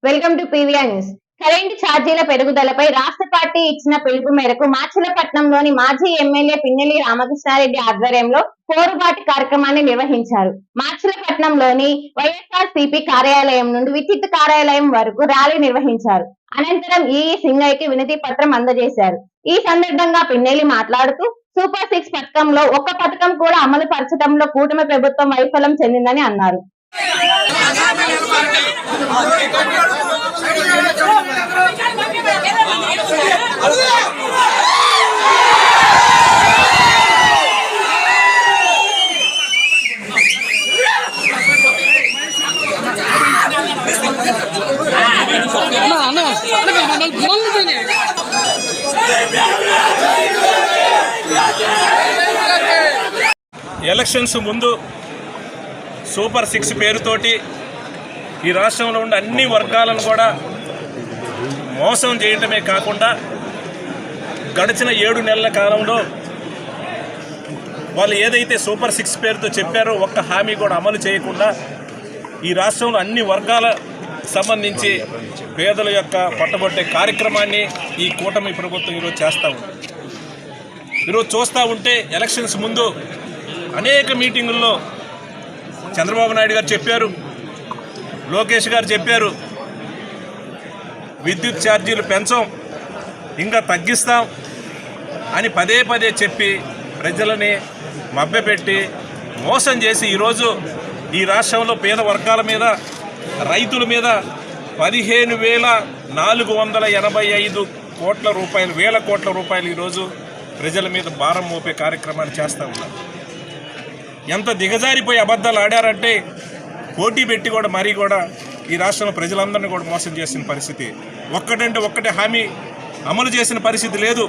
Welcome to PVR news. Current ఛార్జీల పెరుగుదలపై రాష్ట్ర పార్టీ ఇచ్చిన పిలుపు మేరకు మాచిలపట్నంలోని మాజీ ఎమ్మెల్యే పిన్నెల్లి రామకృష్ణారెడ్డి ఆధ్వర్యంలో పోరుబాటు కార్యక్రమాన్ని నిర్వహించారు. మాచిలపట్నంలోని వైఎస్ఆర్సీపీ కార్యాలయం నుండి విద్యుత్ కార్యాలయం వరకు ర్యాలీ నిర్వహించారు. అనంతరం ఈఈ సింగయ్యకి వినతి పత్రం అందజేశారు. ఈ సందర్భంగా పిన్నెల్లి మాట్లాడుతూ సూపర్ 6 పథకంలో ఒక్క పథకం కూడా అమలు పరచడంలో కూటమి ప్రభుత్వం వైఫల్యం చెందిందని అన్నారు. ఎలక్షన్స్ ముందు సూపర్ 6 పేరుతోటి ఈ రాష్ట్రంలో ఉండే అన్ని వర్గాలను కూడా మోసం చేయటమే కాకుండా గడిచిన 7 నెలల కాలంలో వాళ్ళు ఏదైతే సూపర్ 6 పేరుతో చెప్పారో ఒక్క హామీ కూడా అమలు చేయకుండా ఈ రాష్ట్రంలో అన్ని వర్గాల సంబంధించి పేదల యొక్క పట్టబొట్టే కార్యక్రమాన్ని ఈ కూటమి ప్రభుత్వం ఈరోజు చేస్తూ ఉంది. ఈరోజు చూస్తూ ఉంటే ఎలక్షన్స్ ముందు అనేక మీటింగుల్లో చంద్రబాబు నాయుడు గారు చెప్పారు, లోకేష్ గారు చెప్పారు, విద్యుత్ ఛార్జీలు పెంచం, ఇంకా తగ్గిస్తాం అని పదే పదే చెప్పి ప్రజలని మభ్యపెట్టి మోసం చేసి ఈరోజు ఈ రాష్ట్రంలో పేద వర్గాల మీద, రైతుల మీద 15,485 కోట్ల రూపాయలు, వేల కోట్ల రూపాయలు ఈరోజు ప్రజల మీద భారం మోపే కార్యక్రమాన్ని చేస్తూ ఉన్నారు. ఎంత దిగజారిపోయి అబద్ధాలు ఆడారంటే పోటీ పెట్టి కూడా మరీ కూడా ఈ రాష్ట్రంలో ప్రజలందరినీ కూడా మోసం చేసిన పరిస్థితి. ఒక్కటంటే ఒక్కటే హామీ అమలు చేసిన పరిస్థితి లేదు.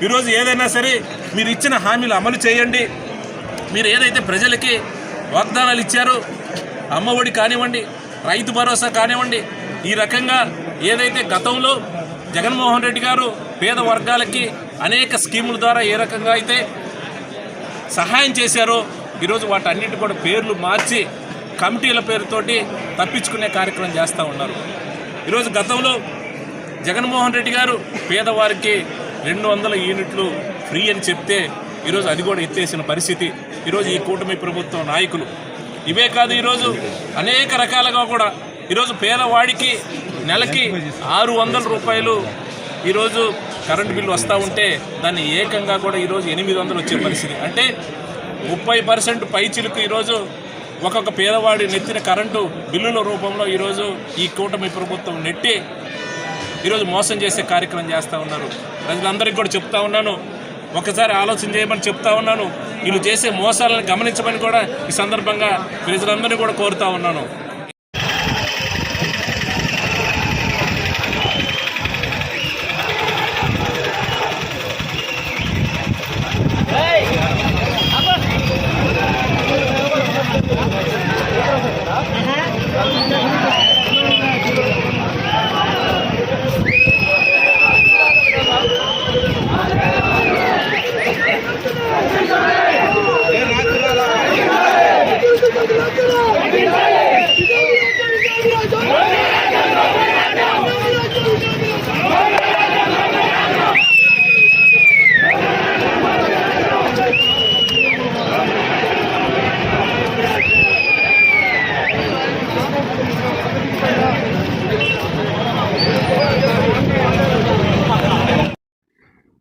ఈరోజు ఏదైనా సరే మీరు ఇచ్చిన హామీలు అమలు చేయండి. మీరు ఏదైతే ప్రజలకి వాగ్దానాలు ఇచ్చారో, అమ్మఒడి కానివ్వండి, రైతు భరోసా కానివ్వండి, ఈ రకంగా ఏదైతే గతంలో జగన్మోహన్ రెడ్డి గారు పేద వర్గాలకి అనేక స్కీముల ద్వారా ఏ రకంగా అయితే సహాయం చేశారో ఈరోజు వాటన్నిటి కూడా పేర్లు మార్చి కమిటీల పేరుతోటి తప్పించుకునే కార్యక్రమం చేస్తూ ఉన్నారు. ఈరోజు గతంలో జగన్మోహన్ రెడ్డి గారు పేదవారికి 200 యూనిట్లు ఫ్రీ అని చెప్తే ఈరోజు అది కూడా ఎత్తేసిన పరిస్థితి ఈరోజు ఈ కూటమి ప్రభుత్వం నాయకులు. ఇవే కాదు, ఈరోజు అనేక రకాలుగా కూడా ఈరోజు పేదవాడికి నెలకి 600 రూపాయలు ఈరోజు కరెంటు బిల్లు వస్తూ ఉంటే దాన్ని ఏకంగా కూడా ఈరోజు 800 వచ్చే పరిస్థితి. అంటే 30% పైచిలుకు ఈరోజు ఒక్కొక్క పేదవాడి నెత్తిన కరెంటు బిల్లుల రూపంలో ఈరోజు ఈ కూటమి ప్రభుత్వం నెట్టి ఈరోజు మోసం చేసే కార్యక్రమం చేస్తూ ఉన్నారు. ప్రజలందరికీ కూడా చెప్తా ఉన్నాను, ఒకసారి ఆలోచన చేయమని చెప్తా ఉన్నాను. వీళ్ళు చేసే మోసాలను గమనించమని కూడా ఈ సందర్భంగా ప్రజలందరినీ కూడా కోరుతా ఉన్నాను.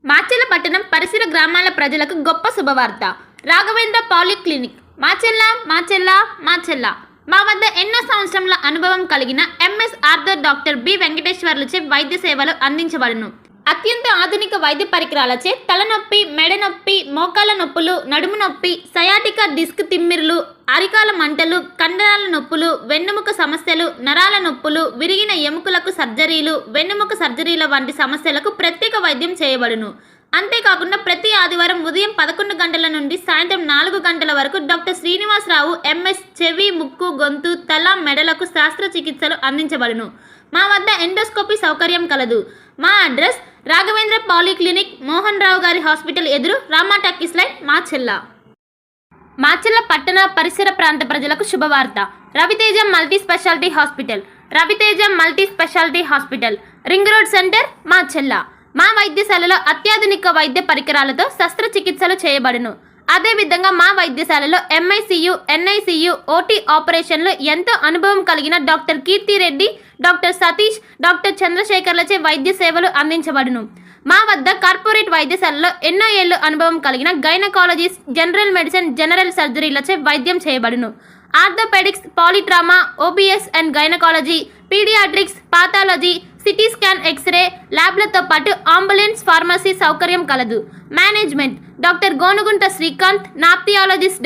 మాచెల్లపట్టణం పరిసర గ్రామాల ప్రజలకు గొప్ప శుభవార్త. రాఘవేంద్ర పాలిక్లినిక్ మాచెల్ల మా వద్ద ఎన్నో సంవత్సరాల అనుభవం కలిగిన ఎంఎస్ ఆర్థర్ డాక్టర్ బి వెంకటేశ్వర్లచే వైద్య సేవలు అందించబడును. అత్యంత ఆధునిక వైద్య పరికరాలచే తలనొప్పి, మెడ నొప్పి, మోకాల నొప్పులు, నడుము నొప్పి, సయాటికా డిస్క్ తిమ్మిర్లు, అరికాల మంటలు, కండరాల నొప్పులు, వెన్నుముక సమస్యలు, నరాల నొప్పులు, విరిగిన ఎముకలకు సర్జరీలు, వెన్నుముక సర్జరీల వంటి సమస్యలకు ప్రత్యేక వైద్యం చేయబడును. అంతేకాకుండా ప్రతి ఆదివారం ఉదయం 11 గంటల నుండి సాయంత్రం 4 గంటల వరకు డాక్టర్ శ్రీనివాసరావు ఎంఎస్ చెవి, ముక్కు, గొంతు, తల, మెడలకు శస్త్రచికిత్సలు అందించబడును. మా వద్ద ఎండోస్కోపీ సౌకర్యం కలదు. మా అడ్రస్ రాఘవేంద్ర పాలిక్లినిక్, మోహన్ రావు గారి హాస్పిటల్ ఎదురు, రామా టాకీస్ లైన్, మాచెల్ల పట్టణ పరిసర ప్రాంత ప్రజలకు శుభవార్త. Raviteja multi speciality hospital Raviteja multi speciality hospital, ring road centre, Macherla. మా వైద్యశాలలో అత్యాధునిక వైద్య పరికరాలతో శస్త్రచికిత్సలు చేయబడును. అదేవిధంగా మా వైద్యశాలలో MICU, NICU, OT ఆపరేషన్లు ఎంతో అనుభవం కలిగిన doctor Keerthi Reddy, doctor Satish, doctor చంద్రశేఖర్లచే వైద్య సేవలు అందించబడును. మా వద్ద కార్పొరేట్ వైద్యశాలలో ఎన్నో ఏళ్లు అనుభవం కలిగిన గైనకాలజిస్ట్, జనరల్ మెడిసిన్, జనరల్ సర్జరీలచే వైద్యం చేయబడును. Orthopaedics, polytrauma, OBS and gynaecology, paediatrics, pathology, CT scan, x-ray ల్యాబ్లతో పాటు అంబులెన్స్, ఫార్మసీ సౌకర్యం కలదు. Management doctor Gonuguntla Srikanth, nephrologist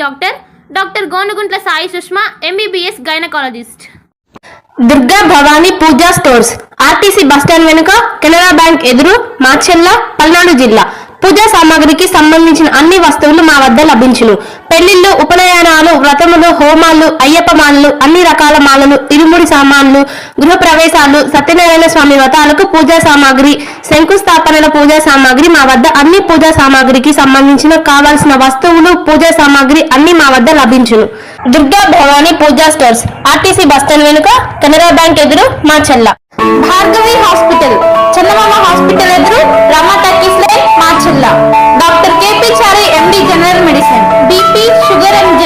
doctor Gonuguntla Sai Sushma, MBBS gynaecologist. Durga Bhavani Puja stores, RTC bus stand వెనుక, కెనరా బ్యాంక్ ఎదురు, మాచెల్ల, పల్నాడు జిల్లా. పూజా సామాగ్రికి సంబంధించిన అన్ని వస్తువులు మా వద్ద లభించును. పెళ్లిళ్లు, ఉపనయనాలు, వ్రతములు, హోమాలు, అయ్యప్ప మాలలు, అన్ని రకాల మాలలు, ఇరుముడి సామాన్లు, గృహ ప్రవేశాలు, సత్యనారాయణ స్వామి వ్రతాలకు పూజా సామాగ్రి, శంకుస్థాపనల పూజా సామాగ్రి మా వద్ద అన్ని పూజా సామాగ్రికి సంబంధించిన కావాల్సిన వస్తువులు, పూజా సామాగ్రి అన్ని మా వద్ద లభించును. Durga Bhavani Puja stores, RTC bus stand వెనుక, కెనరా బ్యాంక్ ఎదురు, మాచెల్ల. భార్గవి హాస్పిటల్, చందమామ హాస్పిటల్ ఎదురు, Rama talkies line, Macherla. Doctor KP Chari, MD general medicine, BP, sugar and